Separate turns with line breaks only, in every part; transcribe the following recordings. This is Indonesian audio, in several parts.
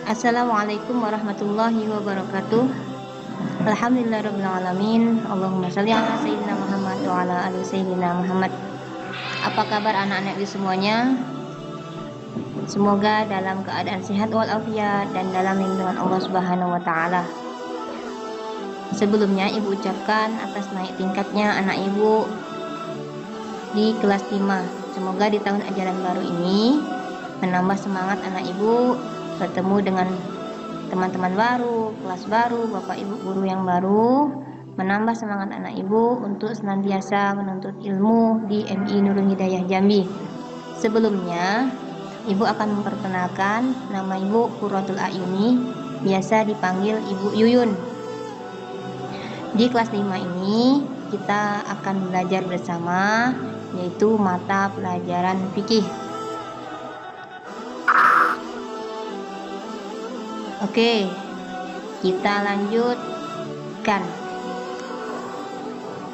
Assalamualaikum warahmatullahi wabarakatuh. Alhamdulillahirabbil alamin. Allahumma shalli ala sayyidina Muhammad wa ala ali sayyidina Muhammad. Apa kabar anak-anak di semuanya? Semoga dalam keadaan sehat walafiat dan dalam lindungan Allah Subhanahu wa taala. Sebelumnya ibu ucapkan atas naik tingkatnya anak ibu di kelas 5. Semoga di tahun ajaran baru ini menambah semangat anak ibu, bertemu dengan teman-teman baru, kelas baru, bapak ibu guru yang baru, menambah semangat anak ibu untuk senantiasa menuntut ilmu di MI Nurul Hidayah Jambi. Sebelumnya, ibu akan memperkenalkan nama ibu Qurratul A'yuni, biasa dipanggil Ibu Yuyun. Di kelas 5 ini kita akan belajar bersama, yaitu mata pelajaran fikih. Oke, kita lanjutkan.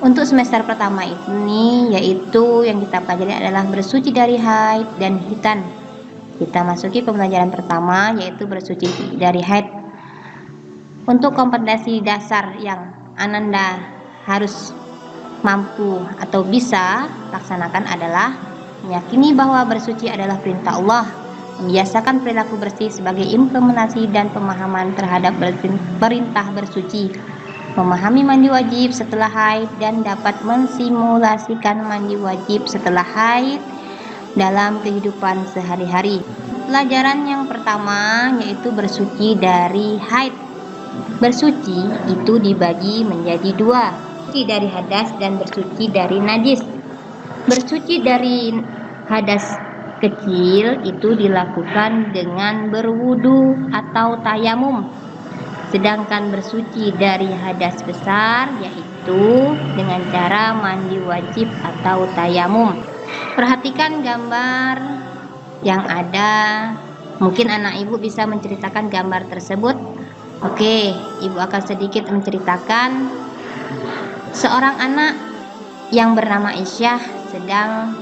Untuk semester pertama ini, yaitu yang kita pelajari adalah bersuci dari haid dan khitan. Kita masuki pembelajaran pertama, yaitu bersuci dari haid. Untuk kompetensi dasar yang Ananda harus mampu atau bisa laksanakan adalah meyakini bahwa bersuci adalah perintah Allah, membiasakan perilaku bersih sebagai implementasi dan pemahaman terhadap perintah bersuci, memahami mandi wajib setelah haid dan dapat mensimulasikan mandi wajib setelah haid dalam kehidupan sehari-hari. Pelajaran yang pertama yaitu bersuci dari haid. Bersuci itu dibagi menjadi dua, bersuci dari hadas dan bersuci dari najis. Bersuci dari hadas kecil itu dilakukan dengan berwudu atau tayamum, sedangkan bersuci dari hadas besar yaitu dengan cara mandi wajib atau tayamum. Perhatikan gambar yang ada, mungkin anak ibu bisa menceritakan gambar tersebut. Oke, ibu akan sedikit menceritakan seorang anak yang bernama Aisyah sedang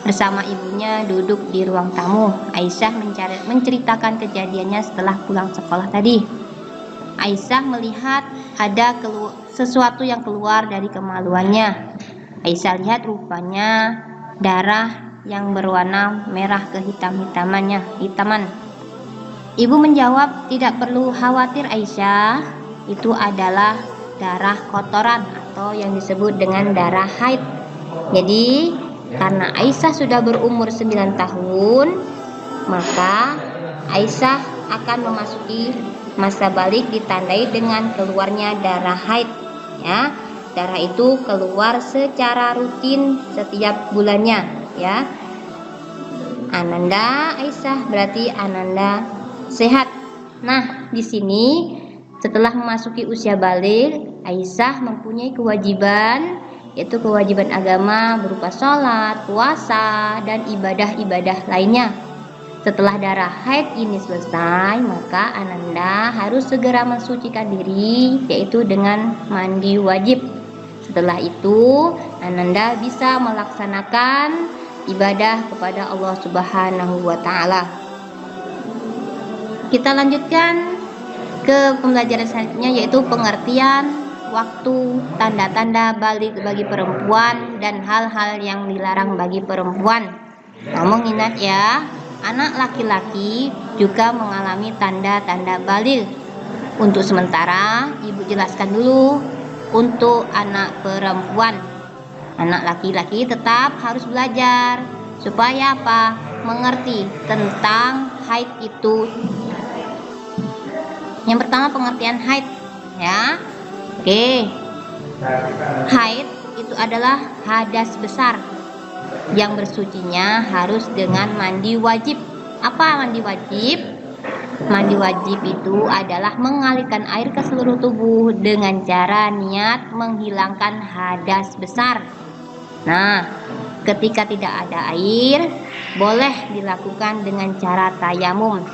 bersama ibunya duduk di ruang tamu. Aisyah menceritakan kejadiannya setelah pulang sekolah tadi. Aisyah melihat ada sesuatu yang keluar dari kemaluannya. Aisyah lihat rupanya darah yang berwarna merah hitaman. Ibu menjawab, tidak perlu khawatir Aisyah, itu adalah darah kotoran atau yang disebut dengan darah haid. Jadi karena Aisyah sudah berumur 9 tahun, maka Aisyah akan memasuki masa balik ditandai dengan keluarnya darah haid. Ya, darah itu keluar secara rutin setiap bulannya. Ya, Ananda Aisyah berarti Ananda sehat. Nah, di sini setelah memasuki usia balik, Aisyah mempunyai kewajiban, yaitu kewajiban agama berupa sholat, puasa, dan ibadah-ibadah lainnya. Setelah darah haid ini selesai, maka Ananda harus segera mensucikan diri, yaitu dengan mandi wajib. Setelah itu, Ananda bisa melaksanakan ibadah kepada Allah Subhanahu wa taala. Kita lanjutkan ke pembelajaran selanjutnya, yaitu pengertian waktu, tanda-tanda balik bagi perempuan, dan hal-hal yang dilarang bagi perempuan. Namun ingat ya, anak laki-laki juga mengalami tanda-tanda balik. Untuk sementara, ibu jelaskan dulu untuk anak perempuan. Anak laki-laki tetap harus belajar supaya apa? Mengerti tentang haid itu. Yang pertama pengertian haid, ya. Oke. Haid itu adalah hadas besar yang bersucinya harus dengan mandi wajib. Apa mandi wajib? Mandi wajib itu adalah mengalirkan air ke seluruh tubuh dengan cara niat menghilangkan hadas besar. Nah, ketika tidak ada air, boleh dilakukan dengan cara tayamum.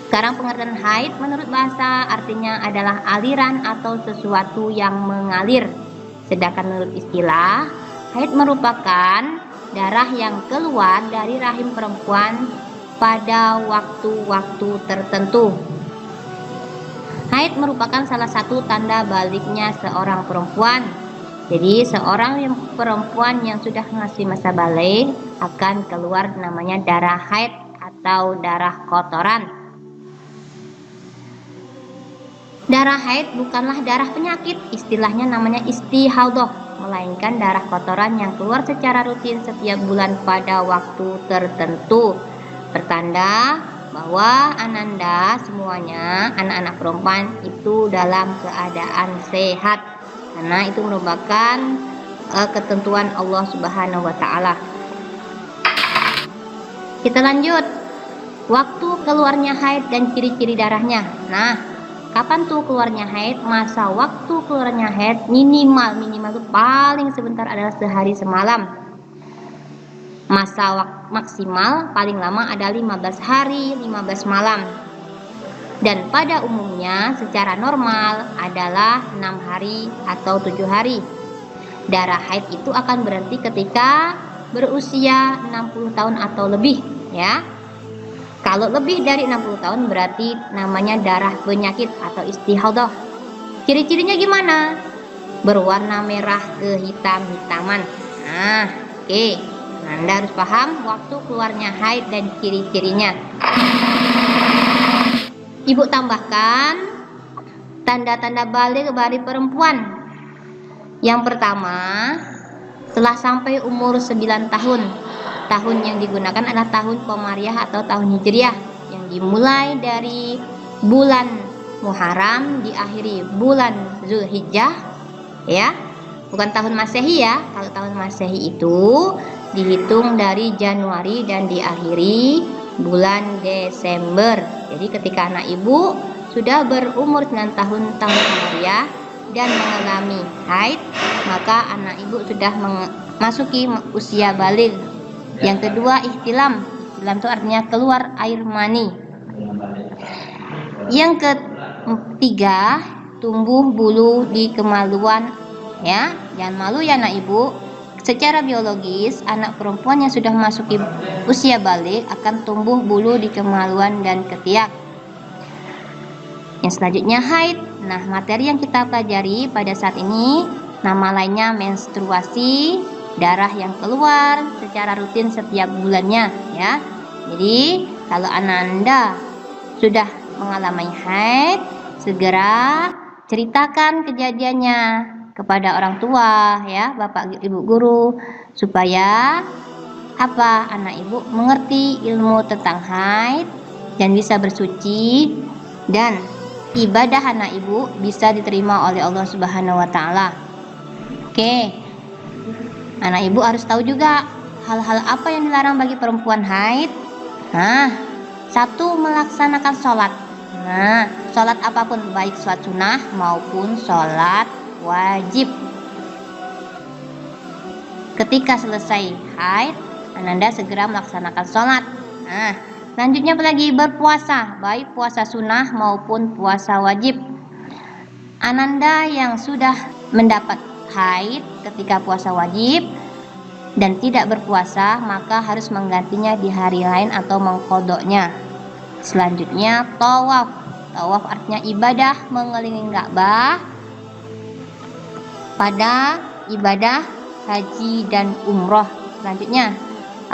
Sekarang pengertian haid menurut bahasa artinya adalah aliran atau sesuatu yang mengalir. Sedangkan menurut istilah, haid merupakan darah yang keluar dari rahim perempuan pada waktu-waktu tertentu. Haid merupakan salah satu tanda baliknya seorang perempuan. Jadi seorang perempuan yang sudah masih masa balik akan keluar namanya darah haid atau darah kotoran. Darah haid bukanlah darah penyakit, istilahnya namanya istihadhah, melainkan darah kotoran yang keluar secara rutin setiap bulan pada waktu tertentu. Pertanda bahwa Ananda semuanya anak-anak perempuan itu dalam keadaan sehat, karena itu merupakan ketentuan Allah Subhanahu wa taala. Kita lanjut. Waktu keluarnya haid dan ciri-ciri darahnya. Nah, kapan tuh keluarnya haid? Masa waktu keluarnya haid minimal itu paling sebentar adalah sehari semalam. Masa maksimal paling lama ada 15 hari 15 malam. Dan pada umumnya secara normal adalah 6 hari atau 7 hari. Darah haid itu akan berhenti ketika berusia 60 tahun atau lebih, ya. Kalau lebih dari 60 tahun berarti namanya darah penyakit atau istihadhah. Ciri-cirinya gimana? Berwarna merah kehitam-hitaman. Nah, oke. Anda harus paham waktu keluarnya haid dan ciri-cirinya. Ibu tambahkan tanda-tanda balik bagi perempuan. Yang pertama, setelah sampai umur 9 tahun. Tahun yang digunakan adalah tahun Komariah atau tahun Hijriah, yang dimulai dari bulan Muharram diakhiri bulan Zulhijjah, ya. Bukan tahun Masehi ya. Kalau tahun Masehi itu dihitung dari Januari dan diakhiri bulan Desember. Jadi ketika anak ibu sudah berumur 9 tahun Komariah dan mengalami haid, maka anak ibu sudah memasuki usia balik. Yang kedua, ihtilam. Ihtilam itu artinya keluar air mani. Yang ketiga, tumbuh bulu di kemaluan, ya. Jangan malu ya anak ibu. Secara biologis, anak perempuan yang sudah memasuki usia balik akan tumbuh bulu di kemaluan dan ketiak. Yang selanjutnya haid. Nah, materi yang kita pelajari pada saat ini nama lainnya menstruasi, darah yang keluar secara rutin setiap bulannya, ya. Jadi kalau Ananda sudah mengalami haid, segera ceritakan kejadiannya kepada orang tua, ya, bapak ibu guru, supaya anak ibu mengerti ilmu tentang haid dan bisa bersuci, dan ibadah anak ibu bisa diterima oleh Allah Subhanahu wa taala. Oke. Anak ibu harus tahu juga hal-hal apa yang dilarang bagi perempuan haid. Nah, 1, melaksanakan sholat. Nah, sholat apapun, baik sholat sunnah maupun sholat wajib. Ketika selesai haid, Ananda segera melaksanakan sholat. Nah, selanjutnya apalagi? Berpuasa, baik puasa sunnah maupun puasa wajib. Ananda yang sudah mendapat haid ketika puasa wajib dan tidak berpuasa, maka harus menggantinya di hari lain atau mengkodoknya. Selanjutnya tawaf. Tawaf artinya ibadah mengelilingi Ka'bah pada ibadah haji dan umroh. Selanjutnya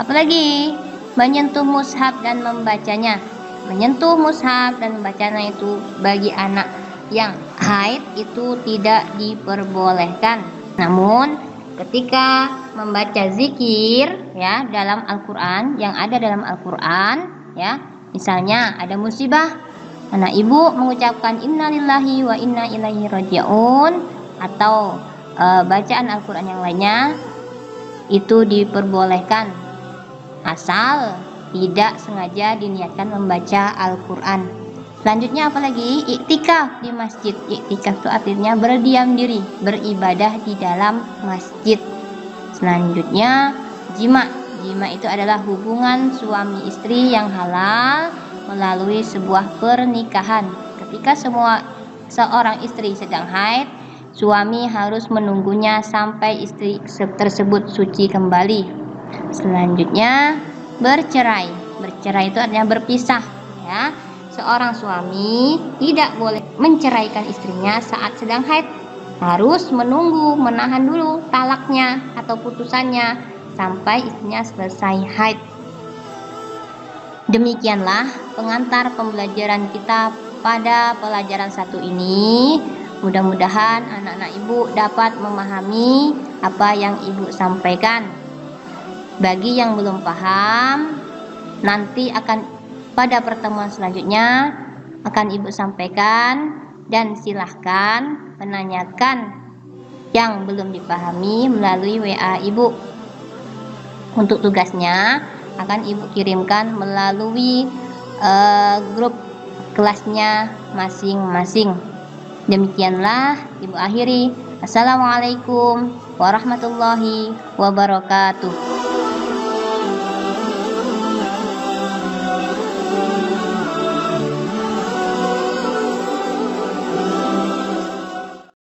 apalagi? Menyentuh mushaf dan membacanya. Menyentuh mushaf dan membacanya itu bagi anak yang haid itu tidak diperbolehkan. Namun ketika membaca zikir, ya, dalam Al-Qur'an, yang ada dalam Al-Qur'an, ya, misalnya ada musibah, anak ibu mengucapkan innalillahi wa inna ilaihi raji'un atau bacaan Al-Qur'an yang lainnya, itu diperbolehkan asal tidak sengaja diniatkan membaca Al-Qur'an. Selanjutnya apalagi? Iktikaf di masjid. Iktikaf itu artinya berdiam diri, beribadah di dalam masjid. Selanjutnya jima. Jima itu adalah hubungan suami istri yang halal melalui sebuah pernikahan. Ketika seorang istri sedang haid, suami harus menunggunya sampai istri tersebut suci kembali. Selanjutnya bercerai. Bercerai itu artinya berpisah, ya. Seorang suami tidak boleh menceraikan istrinya saat sedang haid. Harus menunggu, menahan dulu talaknya atau putusannya sampai istrinya selesai haid. Demikianlah pengantar pembelajaran kita pada pelajaran 1 ini. Mudah-mudahan anak-anak ibu dapat memahami apa yang ibu sampaikan. Bagi yang belum paham, nanti akan pada pertemuan selanjutnya akan ibu sampaikan, dan silahkan menanyakan yang belum dipahami melalui WA ibu. Untuk tugasnya akan ibu kirimkan melalui grup kelasnya masing-masing. Demikianlah ibu akhiri. Assalamualaikum warahmatullahi wabarakatuh.